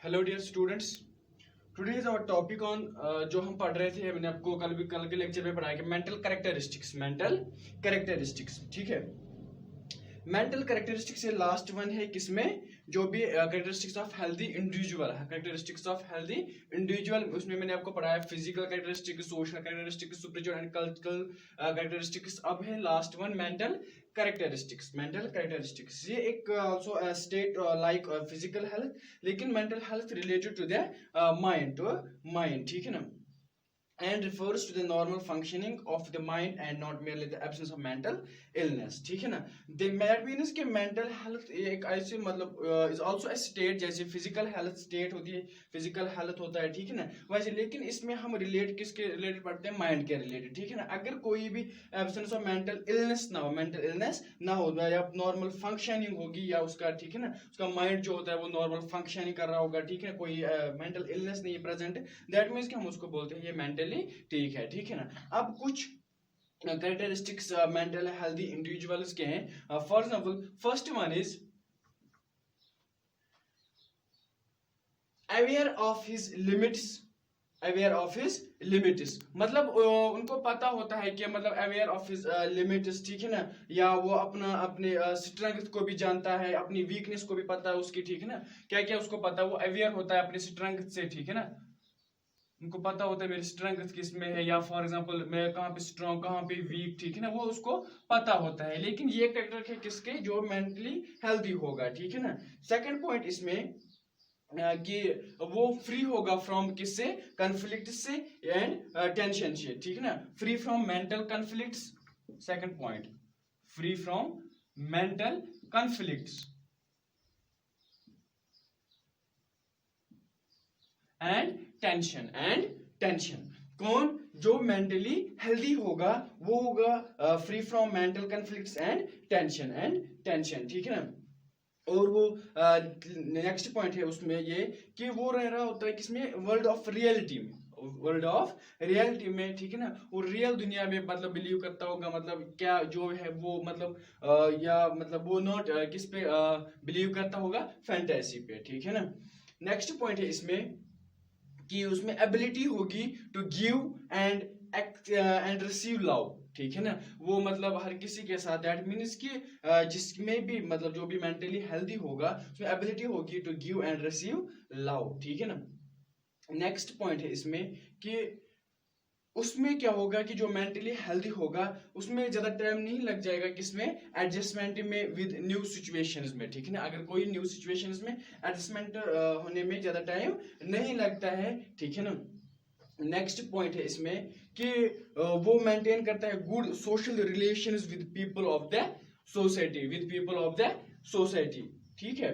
Hello dear students, today is our topic on जो हम पढ़ रहे थे। मैंने आपको कल के लेक्चर में पढ़ाया कि मेंटल कैरेक्टरिस्टिक्स। ठीक है, मेंटल कैरेक्टरिस्टिक्स से लास्ट वन है किसमें, जो भी कैरेक्टरिस्टिक्स ऑफ हेल्दी इंडिविजुअल उसमें मैंने आपको पढ़ाया physical characteristics, social characteristics, spiritual and cultural characteristics. अब है लास्ट वन मेंटल कैरेक्टरिस्टिक्स। ये एक also state like physical health, लेकिन mental health related to the mind, ठीक है ना, and refers to the normal functioning of the mind and not merely the absence of mental illness। ठीक है ना, that means कि mental health एक ऐसे मतलब is also a state, जैसे physical health state होती है, physical health होता है, ठीक है ना, वैसे लेकिन इसमें हम रिलेट किसके रिलेटेड पढ़ते हैं, माइंड के रिलेटेड, ठीक है ना। अगर कोई भी absence of mental illness ना हो या नॉर्मल फंक्शनिंग होगी या उसका, ठीक है ना, उसका माइंड जो होता है वो नॉर्मल फंक्शनिंग कर रहा होगा, ठीक है, कोई मेंटल इलनेस नहीं प्रेजेंट, दैट मीन्स कि हम उसको बोलते हैं ये मेंटली ठीक है ना। अब कुछ कैरेक्टरिस्टिक्स मेंटल हेल्दी इंडिविजुअल्स के हैं। For example first one is aware of his limits, मतलब उनको पता होता है कि मतलब अवेयर ऑफ हिज लिमिट्स, ठीक है ना, या वो अपने स्ट्रेंथ को भी जानता है, अपनी वीकनेस को भी पता है उसकी, ठीक है ना, क्या क्या उसको पता है, वो अवेयर होता है अपनी स्ट्रेंथ से, ठीक है ना, उनको पता होता है मेरी स्ट्रेंथ किस में है, या फॉर एग्जांपल मैं कहाँ पे स्ट्रॉन्ग कहाँ पे वीक, ठीक है ना, वो उसको पता होता है। लेकिन ये कैरेक्टर है किसके, जो मेंटली हेल्दी होगा, ठीक है ना। सेकंड पॉइंट इसमें कि वो फ्री होगा फ्रॉम किससे, कॉन्फ्लिक्ट से एंड टेंशन से, ठीक है ना, free from mental conflicts. Second point, free from mental conflicts and tension. कौन, जो मेंटली हेल्दी होगा वो होगा free from mental conflicts and tension, ठीक है ना। और वो नेक्स्ट पॉइंट है उसमें ये कि वो रह रहा होता है किसमें, वर्ल्ड ऑफ रियलिटी में, ठीक है ना, वो रियल दुनिया में मतलब बिलीव करता होगा, मतलब क्या जो है वो मतलब या मतलब वो नॉट किस पे बिलीव करता होगा, फैंटेसी पे, ठीक है ना। नेक्स्ट पॉइंट है इसमें कि उसमें एबिलिटी होगी to give and receive love, ठीक है ना, वो मतलब हर किसी के साथ, दैट मीन्स कि जिसमें भी मतलब जो भी मेंटली हेल्दी होगा उसमें एबिलिटी होगी to give and receive love, ठीक है ना। नेक्स्ट पॉइंट है इसमें कि उसमें क्या होगा कि जो मेंटली हेल्दी होगा उसमें ज्यादा टाइम नहीं लग जाएगा किसमें, एडजस्टमेंट में विद न्यू सिचुएशंस में, ठीक है ना, अगर कोई न्यू सिचुएशंस में एडजस्टमेंट होने में ज्यादा टाइम नहीं लगता है, ठीक है ना। नेक्स्ट पॉइंट है इसमें कि वो मेंटेन करता है good social relations with people of the society, ठीक है,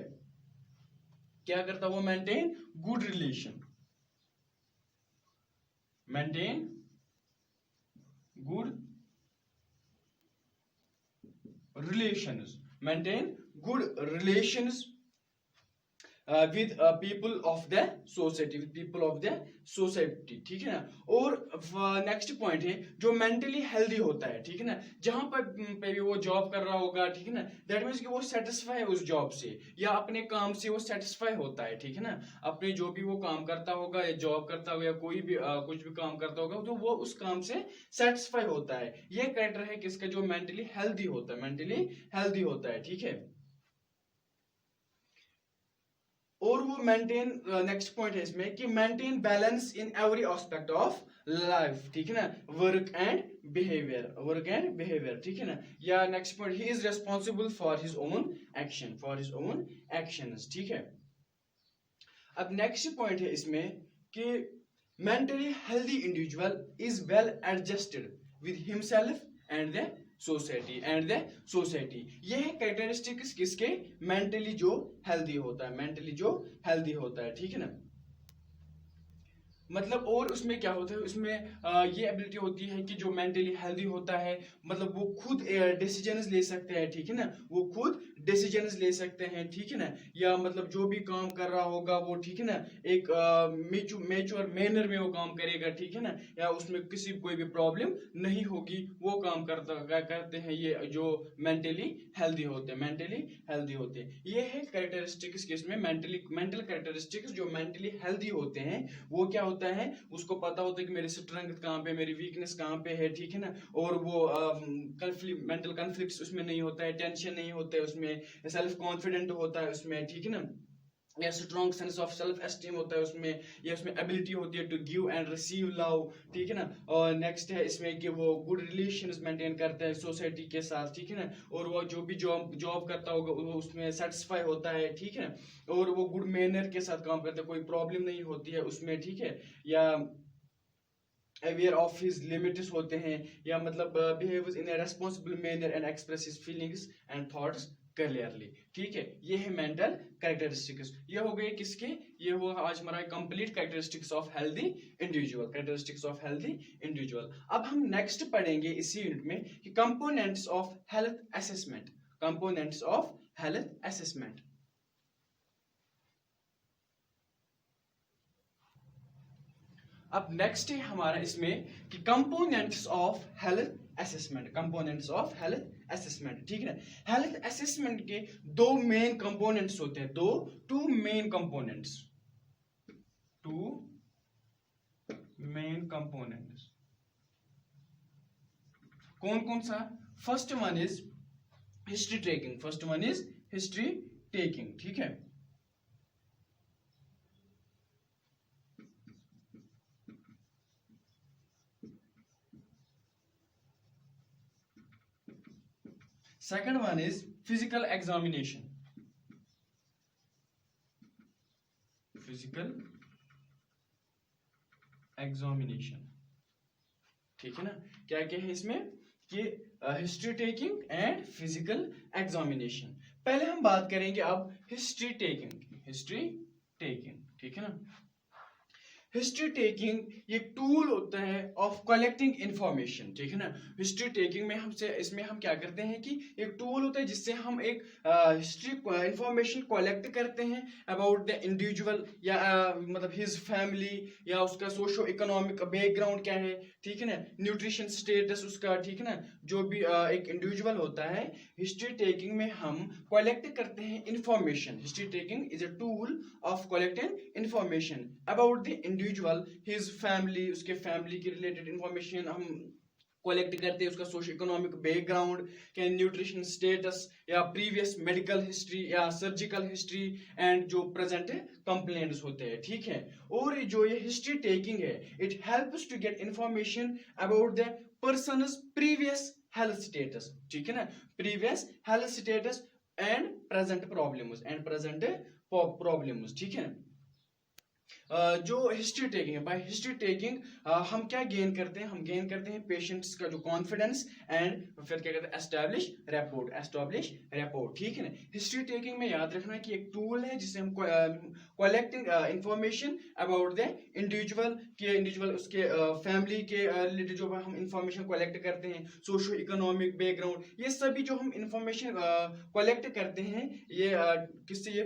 क्या करता है वो, maintain good relation, maintain good relations with people of the society, ठीक है ना। और नेक्स्ट पॉइंट है जो मेंटली हेल्दी होता है, ठीक है ना, जहां पर पे भी वो जॉब कर रहा होगा, ठीक है ना, दैट मीन्स कि वो सेटिस्फाई है उस जॉब से या अपने काम से वो सेटिस्फाई होता है, ठीक है ना, अपने जो भी वो काम करता होगा या जॉब करता होगा या कोई भी कुछ भी काम करता होगा तो वो उस काम से सेटिस्फाई होता है। ये कैरेक्टर है किसका, जो मेंटली हेल्दी होता है, ठीक है। और वो मेंटेन, नेक्स्ट पॉइंट है इसमें कि maintain balance in every aspect of life, ठीक है ना, वर्क एंड बिहेवियर, ठीक है ना, या next point, he is responsible for his own actions, ठीक है। अब नेक्स्ट पॉइंट है इसमें कि mentally healthy individual is well adjusted with himself and the society. ये है कैरेक्टरिस्टिक्स किसके, मेंटली जो हेल्दी होता है, ठीक है ना। मतलब और उसमें क्या होता है, उसमें ये एबिलिटी होती है कि जो मेंटली हेल्दी होता है मतलब वो खुद डिसीजंस ले सकते हैं, ठीक है ना, वो खुद डिसीजंस ले सकते हैं, ठीक है ना, या मतलब जो भी काम कर रहा होगा वो, ठीक है ना, एक मेच्योर मैनर में वो काम करेगा, ठीक है ना, या उसमें किसी कोई भी प्रॉब्लम नहीं होगी, वो काम करते हैं ये जो मेंटली हेल्दी होते हैं, मेंटली हेल्दी होते हैं। ये है कैरेक्टरिस्टिक्स किसमें, मेंटल कैरेक्टरिस्टिक्स जो मेंटली हेल्दी होते हैं। वो क्या होता है, उसको पता होता है कि मेरी स्ट्रेंथ कहाँ पे, मेरी वीकनेस कहाँ पे है, ठीक है ना, और वो मेंटल कॉन्फ्लिक्ट्स उसमें नहीं होता है, टेंशन नहीं होता है उसमें, सेल्फ कॉन्फिडेंट होता है उसमें, ठीक है ना, या strong sense of self esteem होता है उसमें, या उसमें एबिलिटी होती है to give and receive love, ठीक है ना। और नेक्स्ट है इसमें कि वो गुड रिलेशंस मेंटेन करता है सोसाइटी के साथ, ठीक है ना, और वो जो भी जॉब जॉब करता होगा वो उसमें सेटिस्फाई होता है, ठीक है, और वो गुड मैनर के साथ काम करता है, कोई प्रॉब्लम नहीं होती है उसमें, ठीक है, या अवेयर ऑफ हिज लिमिट्स होते हैं, या मतलब behaves in A responsible manner and express his feelings and thoughts clearly, ठीक है। ये है मेंटल कैरेक्टरिस्टिक्स। ये हो गए किसके, ये हुआ आज हमारा complete characteristics of healthy individual, characteristics of healthy individual. अब हम नेक्स्ट पढ़ेंगे इसी यूनिट में कि components of health assessment, components of health assessment. अब नेक्स्ट है हमारा इसमें कि components of health assessment, components of health assessment, ठीक है ना। हेल्थ असेसमेंट के दो मेन कंपोनेंट्स होते हैं, two main components, two main components. कौन कौन सा, first one is history taking, first one is history taking, ठीक है। Second one is physical examination, physical examination, ठीक है ना। क्या क्या है इसमें कि history taking and physical examination. पहले हम बात करेंगे अब हिस्ट्री टेकिंग, हिस्ट्री टेकिंग, ठीक है ना। हिस्ट्री टेकिंग ये टूल होता है ऑफ कलेक्टिंग इंफॉर्मेशन, ठीक है ना। हिस्ट्री टेकिंग में हमसे इसमें हम क्या करते हैं कि एक टूल होता है जिससे हम एक हिस्ट्री इंफॉर्मेशन कलेक्ट करते हैं अबाउट द इंडिविजुअल, या मतलब हिज फैमिली, या उसका सोशो इकोनॉमिक बैकग्राउंड क्या है, ठीक है ना, न्यूट्रिशन स्टेटस उसका, ठीक है ना, जो भी एक इंडिविजुअल होता है। हिस्ट्री टेकिंग में हम कलेक्ट करते हैं information. History taking is a tool of collecting information about the individual, his family, उसके फैमिली के रिलेटेड इंफॉर्मेशन हम कलेक्ट करते हैं, उसका सोशल इकोनॉमिक बैकग्राउंड, क्या न्यूट्रिशन स्टेटस, या प्रीवियस मेडिकल हिस्ट्री या सर्जिकल हिस्ट्री, एंड जो प्रेजेंट कंप्लेंट्स होते हैं, ठीक है। और जो ये हिस्ट्री टेकिंग है, it helps to get information about the person's previous health status, ठीक है ना, previous health status and present problems, ठीक है। जो हिस्ट्री टेकिंग है, बाय हिस्ट्री टेकिंग हम क्या गेन करते हैं, हम गेन करते हैं पेशेंट्स का जो कॉन्फिडेंस, एंड फिर क्या करते हैं, एस्टैब्लिश रैपोर्ट, ठीक है ना। हिस्ट्री टेकिंग में याद रखना कि एक टूल है जिससे हम collecting information about the individual उसके फैमिली के रिलेटेड जो हम इंफॉर्मेशन कलेक्ट करते हैं, सोशो इकोनॉमिक बैकग्राउंड, ये सभी जो हम इंफॉर्मेशन कलेक्ट करते हैं, ये किससे, ये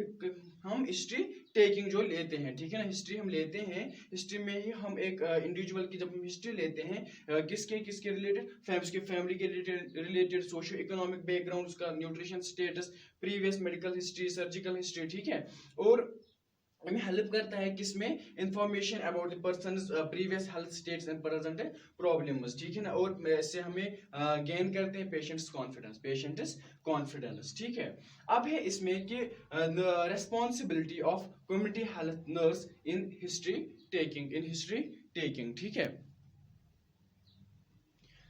हम हिस्ट्री टेकिंग जो लेते हैं, ठीक है ना। हिस्ट्री हम लेते हैं, हिस्ट्री में ही हम एक इंडिविजुअल की जब हम हिस्ट्री लेते हैं, किसके रिलेटेड, उसके फैमिली के रिलेटेड सोशो इकोनॉमिक बैकग्राउंड, उसका nutrition status, previous medical history, surgical history, ठीक है। और हमें हेल्प करता है किसमें, information about the persons previous health states and present problems, ठीक है ना। और इससे हमें गेन करते हैं पेशेंट्स कॉन्फिडेंस, ठीक है। अब है इसमें कि responsibility of community health nurse in history taking, ठीक है।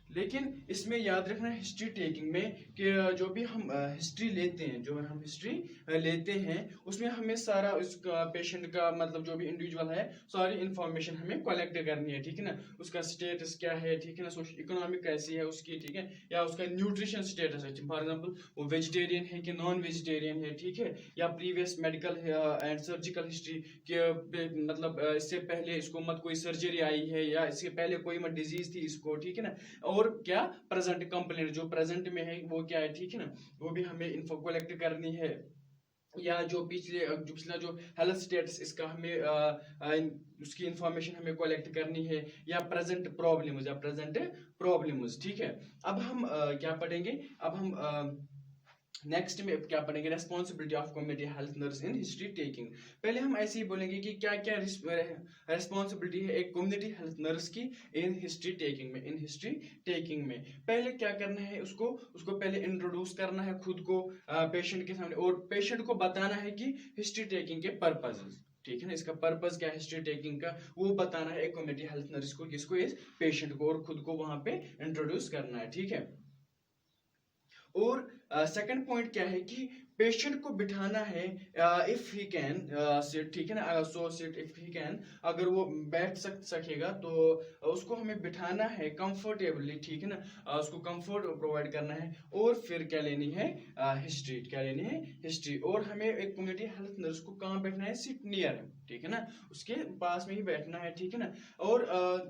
लेकिन इसमें याद रखना हिस्ट्री टेकिंग में कि जो भी हम हिस्ट्री लेते हैं उसमें हमें सारा उसका पेशेंट का मतलब जो भी इंडिविजुअल है सारी इंफॉर्मेशन हमें कलेक्ट करनी है, ठीक है ना। उसका स्टेटस क्या है, ठीक है ना, सोशल इकोनॉमिक कैसी है उसकी, ठीक है, या उसका न्यूट्रिशन स्टेटस है, फॉर एग्जांपल वो वेजिटेरियन है कि नॉन वेजिटेरियन है, ठीक है, या previous medical and surgical history के मतलब इससे पहले इसको मत कोई सर्जरी आई है, या इससे पहले कोई मत डिजीज थी इसको, ठीक है ना। और और क्या प्रेजेंट कंप्लेंट जो प्रेजेंट में है वो क्या है, ठीक है ना, वो भी हमें इन्फो कलेक्ट करनी है, या जो पिछला जो हेल्थ स्टेटस इसका हमें उसकी इंफॉर्मेशन हमें कलेक्ट करनी है, या प्रेजेंट प्रॉब्लम्स, ठीक है। अब हम क्या पढ़ेंगे, अब हम नेक्स्ट में क्या पढ़ेंगे, responsibility of community health nurse in history taking. पहले हम ऐसे ही बोलेंगे कि क्या क्या रेस्पॉन्सिबिलिटी है एक कम्युनिटी हेल्थ नर्स की इन हिस्ट्री टेकिंग में। पहले क्या करना है, उसको पहले इंट्रोड्यूस करना है खुद को पेशेंट के सामने, और पेशेंट को बताना है कि हिस्ट्री टेकिंग के पर्पज, ठीक है ना, इसका पर्पस क्या है हिस्ट्री टेकिंग का, वो बताना है एक कम्युनिटी हेल्थ नर्स को, किसको, इस पेशेंट को, और खुद को वहां पे इंट्रोड्यूस करना है, ठीक है। और सेकंड पॉइंट क्या है कि पेशेंट को बिठाना है, इफ ही कैन सिट, ठीक है ना, so sit if he can, अगर वो बैठ सकेगा तो उसको हमें बिठाना है कंफर्टेबली, ठीक है ना, उसको कंफर्ट प्रोवाइड करना है, और फिर क्या लेनी है, हिस्ट्री, और हमें एक कम्युनिटी हेल्थ नर्स को कहाँ बैठना है, सिट नियर, ठीक है ना, उसके पास में ही बैठना है, ठीक है ना। और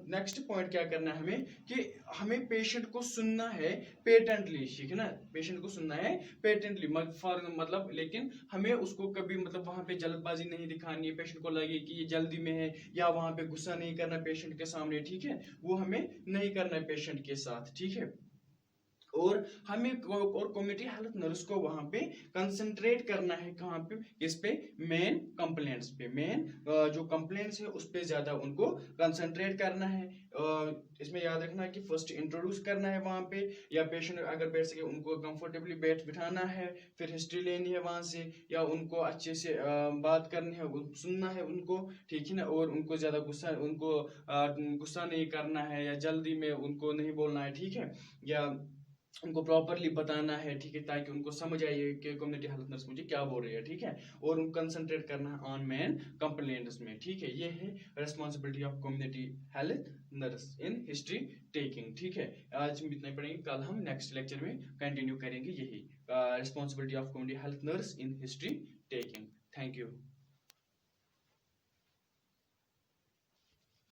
नेक्स्ट पॉइंट क्या करना है हमें, कि हमें पेशेंट को सुनना है पेटेंटली, ठीक है ना, पेशेंट को सुनना है पेटेंटली, मतलब लेकिन हमें उसको कभी मतलब वहां पे जल्दबाजी नहीं दिखानी है, पेशेंट को लगे कि ये जल्दी में है, या वहां पे गुस्सा नहीं करना पेशेंट के सामने, ठीक है, वो हमें नहीं करना है पेशेंट के साथ, ठीक है। और हमें और कम्युनिटी हेल्थ नर्स को वहां पे कंसंट्रेट करना है, कहाँ पे, इस पे मेन कंप्लेंट्स पे, मेन जो कंप्लेंट्स है उस पे ज्यादा उनको कंसंट्रेट करना है। इसमें याद रखना है कि फर्स्ट इंट्रोड्यूस करना है वहां पे, या पेशेंट अगर बैठ सके उनको कंफर्टेबली बिठाना है, फिर हिस्ट्री लेनी है वहां से, या उनको अच्छे से बात करनी है, सुनना है उनको, ठीक है ना, और उनको ज्यादा गुस्सा नहीं करना है, या जल्दी में उनको नहीं बोलना है, ठीक है, या उनको प्रॉपरली बताना है, ठीक है, ताकि उनको समझ आए कि कम्युनिटी हेल्थ नर्स मुझे क्या बोल रही है, ठीक है, और उनको कंसंट्रेट करना है ऑन मेन कंप्लेंट्स में, ठीक है। ये है responsibility of community health nurse in history taking, ठीक है। आज हम इतना ही पढ़ेंगे, कल हम नेक्स्ट लेक्चर में कंटिन्यू करेंगे यही responsibility of community health nurse in history taking. Thank you.